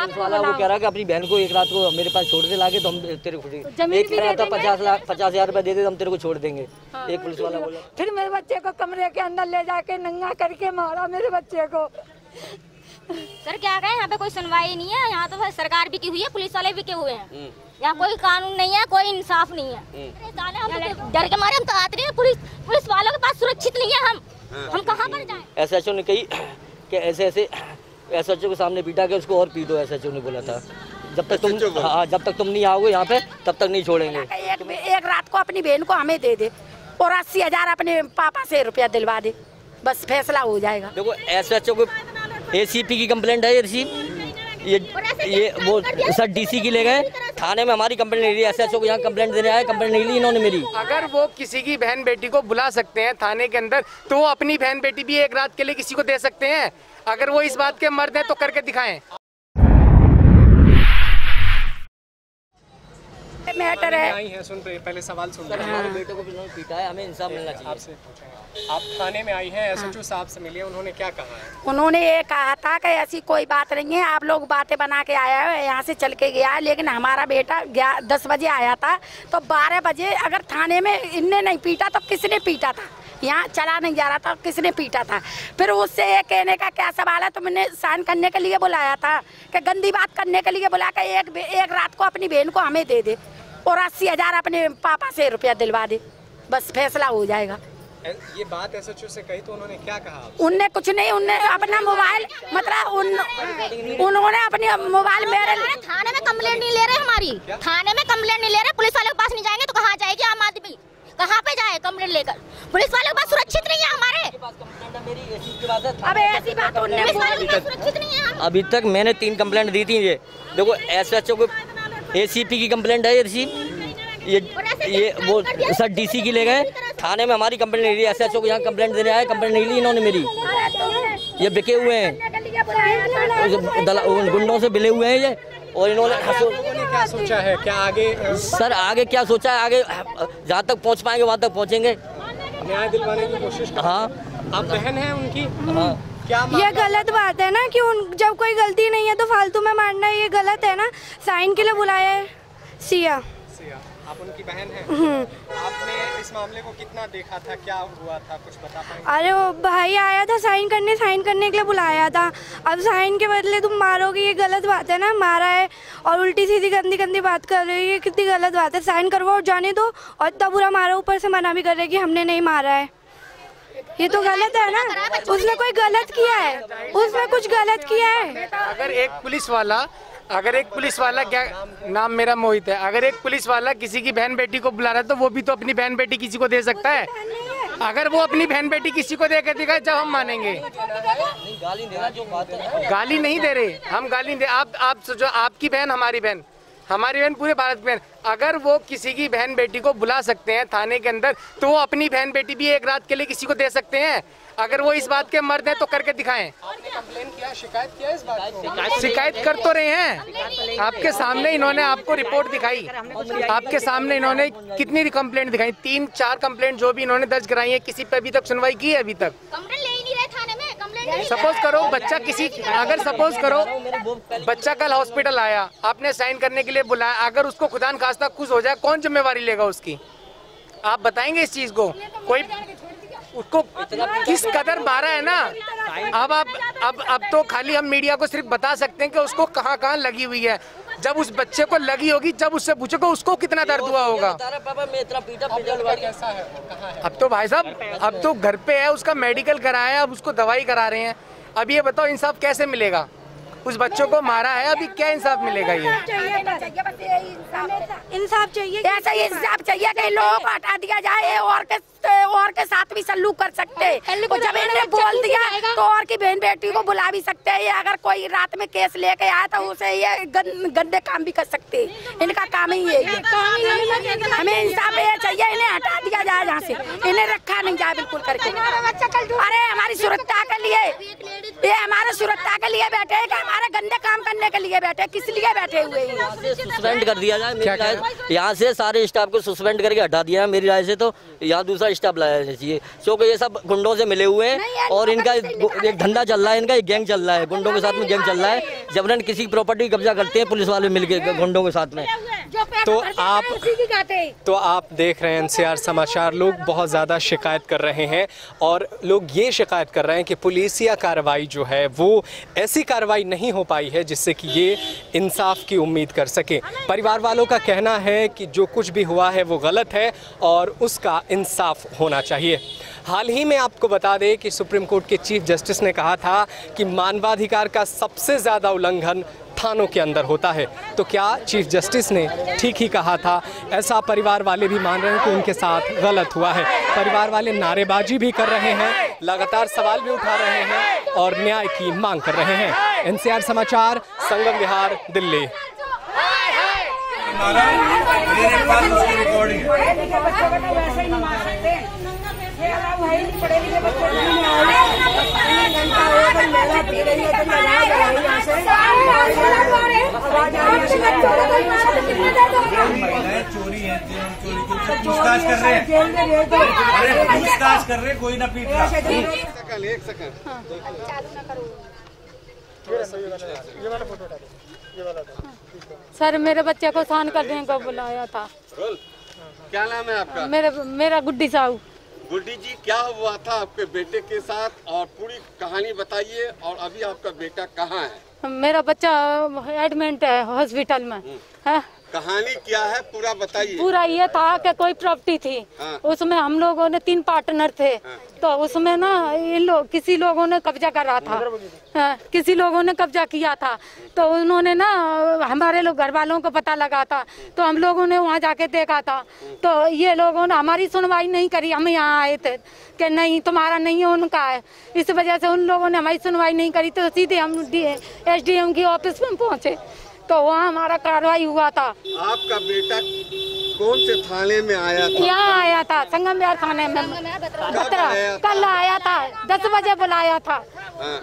Police वाला वो कह रहा है कि अपनी बहन को एक रात को मेरे पास छोड़ दे लाके, तो हम तेरे को एक कह रहा था 50,000 रुपए दे दे, हम तेरे को छोड़ देंगे। एक पुलिस वाला बोला। फिर मेरे बच्चे को कमरे के अंदर ले जाके नंगा करके मारा मेरे बच्चे को। सर क्या कहें, यहाँ पे कोई सुनवाई नहीं है। यहाँ तो सरकार बिकी हुई है, पुलिस वाले बिके हुए हैं। यहाँ कोई कानून नहीं है, कोई इंसाफ नहीं है। डर के मारे हम तो आते नहीं, पुलिस वालों के पास सुरक्षित नहीं है। हम कहाँ पर जाएं? एसएचओ ने कही कि ऐसे एसएचओ के सामने पीटा के उसको और पीटो, एसएचओ ने बोला था। जब तक तुम नहीं आओगे यहाँ पे तब तक नहीं छोड़ेंगे। एक रात को अपनी बहन को हमें दे दे और 80,000 अपने पापा से रुपया दिलवा दे, बस फैसला हो जाएगा। देखो एसएचओ को एसीपी की कंप्लेंट है, ये वो सर डीसी की ले गए थाने में, हमारी कंप्लेंट नहीं ली। एसएचओ को यहाँ कंप्लेंट देने आए, कंप्लेंट नहीं ली इन्होंने मेरी। अगर वो किसी की बहन बेटी को बुला सकते हैं थाने के अंदर, तो वो अपनी बहन बेटी भी एक रात के लिए किसी को दे सकते हैं। अगर वो इस बात के मर्द हैं तो करके दिखाएं। मैटर है। आई हैं, सुन रहे, पहले सवाल सुन रहे हैं। हमारे बेटे को पीटा है, हमें इंसाफ मिलना चाहिए। आपसे आप थाने में आई हैं, एसएचओ साहब से मिले, उन्होंने क्या कहा है? उन्होंने ये कहा था कि ऐसी कोई बात नहीं है, आप लोग बातें बना के आया है, यहाँ से चल के गया। लेकिन हमारा बेटा 10 बजे आया था, तो 12 बजे अगर थाने में इनने नहीं पीटा तो किसने पीटा था? यहाँ चला नहीं जा रहा था, किसने पीटा था? फिर उससे ये कहने का क्या सवाल है? तुमने साइन करने के लिए बुलाया था कि गंदी बात करने के लिए बुला के एक रात को अपनी बहन को हमें दे दे और 80,000 अपने पापा से रुपया दिलवा दे, बस फैसला हो जाएगा। ये बात एसएचओ से कही तो उन्होंने क्या कहा? उनने कुछ नहीं, उनने अपना मोबाइल मतलब उन्होंने अपनी मोबाइल मेरे थाने में कंप्लेंट नहीं ले रहे हमारी, थाने में कंप्लेंट नहीं ले रहे। पुलिस वालों के पास नहीं जाएंगे तो कहाँ जाएगी आम आदमी? कहाँ पे जाए कंप्लेंट लेकर? पुलिस वालों के पास सुरक्षित नहीं है हमारे। अब ऐसी बात उन्होंने सुरक्षित नहीं है। अभी तक मैंने 3 कंप्लेंट दी थी। ये देखो एसएचओ को एसीपी की कंप्लेंट है, ये वो सर डीसी की ले गए थाने में, हमारी कंप्लेंट नहीं ली। एसएचओ को यहाँ कंप्लेंट देने आए, कंप्लेंट नहीं ली इन्होंने मेरी। ये बिके हुए हैं, गुंडों से बिले हुए हैं ये। और इन्होंने क्या सोचा है? क्या आगे सर आगे क्या सोचा है? आगे जहाँ तक पहुँच पाएंगे वहाँ तक पहुँचेंगे, न्याय दिलवाने की कोशिश। हाँ आप बहन हैं उनकी? हाँ। क्या ये गलत बात है ना कि जब कोई गलती नहीं है तो फालतू में मारना, ये गलत है ना। साइन के लिए बुलाया है सिया, आप उनकी बहन हैं। आपने इस मामले को कितना देखा था, क्या हुआ था, कुछ बता पाएंगे? अरे वो भाई आया था साइन करने के लिए बुलाया था। अब साइन के बदले तुम मारोगे, ये गलत बात है ना। मारा है और उल्टी सीधी गंदी बात कर रही है, ये कितनी गलत बात है। साइन करवाओ और जाने दो, और इतना बुरा मारो, ऊपर से मना भी कर रहे कि हमने नहीं मारा है। ये तो गलत है ना, उसने कोई गलत किया है, उसने कुछ गलत किया है। अगर एक पुलिस वाला क्या नाम मेरा मोहित है, अगर एक पुलिस वाला किसी की बहन बेटी को बुला रहा है तो वो भी तो अपनी बहन बेटी किसी को दे सकता है। अगर वो अपनी बहन बेटी किसी को दे के दिखाए जब हम मानेंगे। गाली नहीं दे रहे हम, गाली दे आप सोचो, आपकी बहन हमारी बहन पूरे भारत की बहन। अगर वो किसी की बहन बेटी को बुला सकते हैं थाने के अंदर, तो वो अपनी बहन बेटी भी एक रात के लिए किसी को दे सकते हैं। अगर वो इस बात के मर्द हैं तो करके दिखाएं। आपने कंप्लेन किया, शिकायत किया इस बात को? शिकायत कर तो रहे हैं, आपके सामने इन्होंने आपको रिपोर्ट दिखाई, आपके सामने इन्होंने कितनी कंप्लेंट दिखाई, 3-4 कंप्लेंट जो भी इन्होंने दर्ज कराई है, किसी पे अभी तक सुनवाई की है? अभी तक सपोज करो सपोज करो बच्चा कल हॉस्पिटल आया, आपने साइन करने के लिए बुलाया, अगर उसको खुदा न खास्ता कुछ हो जाए, कौन जिम्मेवारी लेगा उसकी? आप बताएंगे इस चीज को? कोई उसको किस कदर मारा है ना। अब तो खाली हम मीडिया को सिर्फ बता सकते हैं कि उसको कहाँ लगी हुई है। जब उस बच्चे को लगी होगी, जब उससे पूछोगे उसको कितना दर्द हुआ होगा। अब तो भाई साहब, अब तो घर पे है, उसका मेडिकल कराया, अब उसको दवाई करा रहे हैं। अब ये बताओ इंसाफ कैसे मिलेगा? उस बच्चों को मारा है, अभी क्या इंसाफ मिलेगा? ये इंसाफ चाहिए, ऐसा ही इंसाफ चाहिए कि लोगों को हटा दिया जाए और के साथ भी सल्लूक कर सकते हैं। जब इन्होंने बोल दिया तो और की बहन बेटी को बुला भी सकते हैं। अगर कोई रात में केस लेके आया तो उसे ये गंदे काम भी कर सकते हैं। इनका काम ही है। हमें इंसाफ ये चाहिए, इन्हें हटा दिया जाए यहाँ से, इन्हें रखा नहीं जाए बिल्कुल करके। अरे हमारी सुरक्षा के लिए, ये हमारे सुरक्षा के लिए बैठे हैं, हमारे गंदे काम करने के लिए बैठे, किस लिए बैठे हुए हैं? सस्पेंड कर दिया जाए, यहाँ से सारे स्टाफ को सस्पेंड करके हटा दिया है मेरी राय से। तो यहाँ दूसरा स्टाफ लाया चाहिए, क्योंकि ये सब गुंडों से मिले हुए हैं और इनका एक धंधा चल रहा है, इनका एक गैंग चल रहा है, गुंडों के साथ में गैंग चल रहा है। जबरन किसी की प्रॉपर्टी कब्जा करते हैं पुलिस वाले मिलके गुंडों के साथ में। तो आप देख रहे हैं एनसीआर समाचार। लोग बहुत ज़्यादा शिकायत कर रहे हैं और लोग ये शिकायत कर रहे हैं कि पुलिसिया कार्रवाई जो है वो ऐसी कार्रवाई नहीं हो पाई है जिससे कि ये इंसाफ की उम्मीद कर सके। परिवार वालों का कहना है कि जो कुछ भी हुआ है वो गलत है और उसका इंसाफ होना चाहिए। हाल ही में आपको बता दें कि सुप्रीम कोर्ट के चीफ जस्टिस ने कहा था कि मानवाधिकार का सबसे ज़्यादा उल्लंघन थानों के अंदर होता है। तो क्या चीफ जस्टिस ने ठीक ही कहा था? ऐसा परिवार वाले भी मान रहे हैं कि उनके साथ गलत हुआ है। परिवार वाले नारेबाजी भी कर रहे हैं, लगातार सवाल भी उठा रहे हैं और न्याय की मांग कर रहे हैं। एनसीआर समाचार, संगम विहार, दिल्ली। चोरी है, पूछताछ कर रहे हैं, अरे पूछताछ कर रहे, कोई ना पीट रहा। एक सेकंड सर, मेरे बच्चे को शान करने को बुलाया था। क्या नाम है आपका? मेरा गुड्डी साहू। गुड्डी जी, क्या हुआ था आपके बेटे के साथ और पूरी कहानी बताइए। और अभी आपका बेटा कहाँ है? मेरा बच्चा एडमिट है हॉस्पिटल में है। कहानी क्या है पूरा बताइए। पूरा ये था कि कोई प्रॉपर्टी थी, उसमें हम लोगों ने 3 पार्टनर थे, तो उसमें ना किसी लोगों ने कब्जा करा था, किसी लोगों ने कब्जा किया था। तो उन्होंने ना हमारे लोग घर वालों को पता लगा था, तो हम लोगों ने वहाँ जाके देखा था। तो ये लोगों ने हमारी सुनवाई नहीं करी। हम यहाँ आए थे कि नहीं तुम्हारा नहीं है, उनका है। इस वजह से उन लोगों ने हमारी सुनवाई नहीं करी, तो सीधे हम SDM की ऑफिस में पहुँचे, तो वहाँ हमारा कार्रवाई हुआ था। आपका बेटा कौन से थाने में आया था? यहाँ आया था, संगम विहार थाने में। कल आया था, 10 बजे बुलाया था।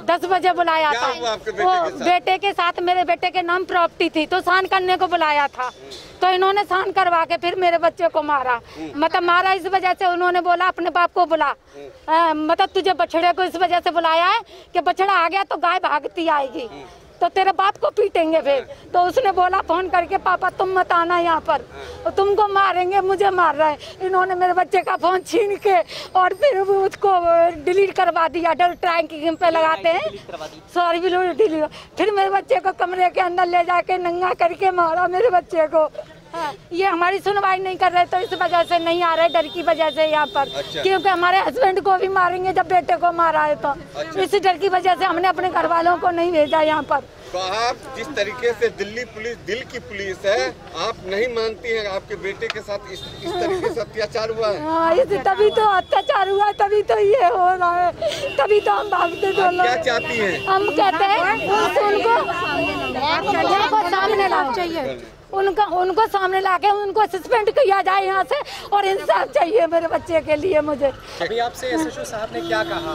10 बजे बुलाया था। वो बेटे के साथ मेरे बेटे के नाम प्रॉपर्टी थी, तो शान करने को बुलाया था। तो इन्होंने शान करवा के फिर मेरे बच्चे को मारा। मतलब मारा इस वजह से, उन्होंने बोला अपने बाप को बुला, मतलब तुझे बछड़े को इस वजह से बुलाया है कि बछड़ा आ गया तो गाय भागती आएगी, तो तेरे बाप को पीटेंगे फिर। तो उसने बोला फोन करके, पापा तुम मत आना यहाँ पर, तुमको मारेंगे, मुझे मार रहे हैं। इन्होंने मेरे बच्चे का फोन छीन के और फिर उसको डिलीट करवा दिया। ट्रैकिंग पे लगाते हैं, सॉरी डिलीट। फिर मेरे बच्चे को कमरे के अंदर ले जाके नंगा करके मारा मेरे बच्चे को। ये हमारी सुनवाई नहीं कर रहे, तो इस वजह से नहीं आ रहे, डर की वजह से यहाँ पर। अच्छा। क्योंकि हमारे हस्बैंड को भी मारेंगे जब बेटे को मारा है, तो अच्छा। इस डर की वजह से हमने अपने घर वालों को नहीं भेजा यहाँ पर। तो आप जिस तरीके से दिल्ली पुलिस दिल की पुलिस है, आप नहीं मानती हैं आपके बेटे के साथ इस तरीके से अत्याचार हुआ है? हाँ, तभी तो अत्याचार हुआ, तभी तो ये हो रहा है, तभी तो हम भागते दोनों। क्या चाहती हैं? हम कहते हैं उनको सामने लाना चाहिए, उनको सामने लाके उनको सस्पेंड किया जाए यहाँ से, और इंसाफ चाहिए मेरे बच्चे के लिए मुझे। अभी आपसे SHO साहब ने क्या कहा?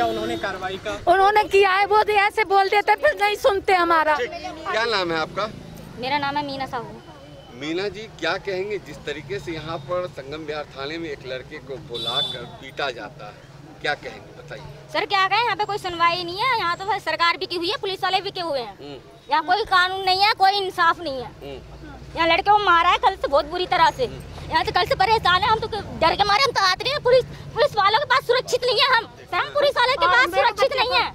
उन्होंने कार्रवाई का उन्होंने किया है, वो ऐसे बोल देते फिर नहीं सुनते हमारा। क्या नाम है आपका? मेरा नाम है मीना साहू। मीना जी, क्या कहेंगे जिस तरीके से यहाँ पर संगम विहार थाने में एक लड़के को बुलाकर पीटा जाता है, क्या कहेंगे बताइए? सर क्या कहें, यहाँ पे कोई सुनवाई नहीं है। यहाँ तो भाई सरकार भी की हुई है, पुलिस वाले भी के हुए हैं। यहाँ कोई कानून नहीं है, कोई इंसाफ नहीं है। यहाँ लड़के को मारा है कल से बहुत बुरी तरह से। यहाँ से कल से परेशान है हम, तो डर के मारे हम तो आते नहीं। पुलिस वालों के पास सुरक्षित नहीं है हम, पुलिस वालों के पास सुरक्षित नहीं है।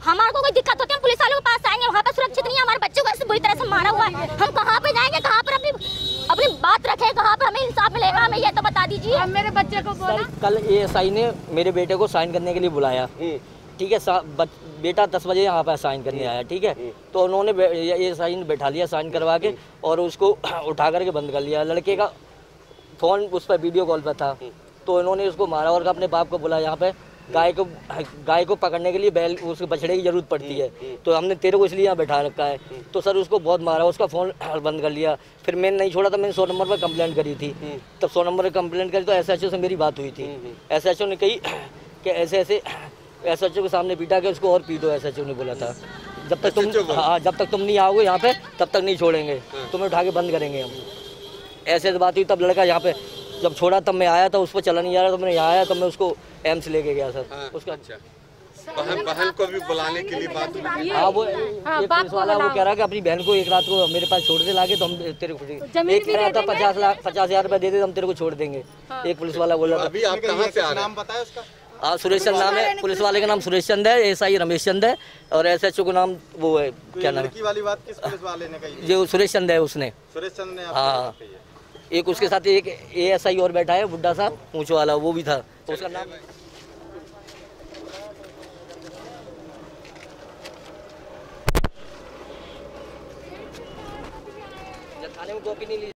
हमारे को कोई दिक्कत होती है, पुलिस वालों के पास आएंगे, वहाँ पर सुरक्षित नहीं है। हमारे बच्चों को ऐसे बुरी तरह से मारा हुआ है, हम कहाँ पे जाएंगे, कहाँ पर अपनी बात रखे, कहाँ पर हमें इंसाफ मिलेगा, हमें ये तो बता दीजिए। मेरे बच्चे को बोला कल ASI ने मेरे बेटे को साइन करने के लिए बुलाया, ठीक है। बेटा 10 बजे यहाँ पर साइन करने आया, ठीक है। तो उन्होंने ASI ने बैठा लिया साइन करवा के, और उसको उठा करके बंद कर लिया। लड़के का फ़ोन उस पर वीडियो कॉल पर था, तो इन्होंने उसको मारा और अपने बाप को बोला यहाँ पे गाय को पकड़ने के लिए बैल उसके बछड़े की जरूरत पड़ती है, तो हमने तेरे को इसलिए यहाँ बैठा रखा है। तो सर उसको बहुत मारा, उसका फ़ोन बंद कर लिया। फिर मैंने नहीं छोड़ा, तो मैंने 100 नंबर पर कंप्लेंट करी थी। तब 100 नंबर पर कंप्लेंट करी, तो SHO से मेरी बात हुई थी। SHO ने कही कि ऐसे SHO के सामने पीटा के उसको और पीटो। SHO ने बोला था जब तक तुम नहीं आओगे यहाँ पे तब तक नहीं छोड़ेंगे, तुम्हें उठा के बंद करेंगे हम। ऐसे बात हुई। तब लड़का यहाँ पे जब छोड़ा, तब मैं आया था, उस पर चला नहीं जा रहा, तो मैंने यहाँ आया, तो मैं उसको एम्स लेके गया सर। उसका बहन को भी बुलाने के लिए बात हुई। हाँ, वो एक पुलिस वाला वो कह रहा है कि अपनी बहन को एक रात को मेरे पास छोड़ दे लाके, तो हम तेरे को एक कह रहा था 50,000 रुपए दे दे तो हम तेरे को छोड़ देंगे। एक पुलिस वाला बोल रहा था। अभी आप कहाँ से आ रहे हैं? नाम बताया उसका? हाँ, सुरेश चंद नाम है, पुलिस वाले का नाम सुरेश चंद है, SI रमेश चंद है, और SHO का नाम वो है, क्या नाम है वाली बात किस पुलिस वाले ने कही? जो सुरेश चंद है उसने। सुरेश चंद ने? हाँ, एक उसके साथ एक ASI और बैठा है, बुड्ढा सा पूंछ वाला, वो भी था, तो उसका नाम थाने में कॉपी नहीं ली।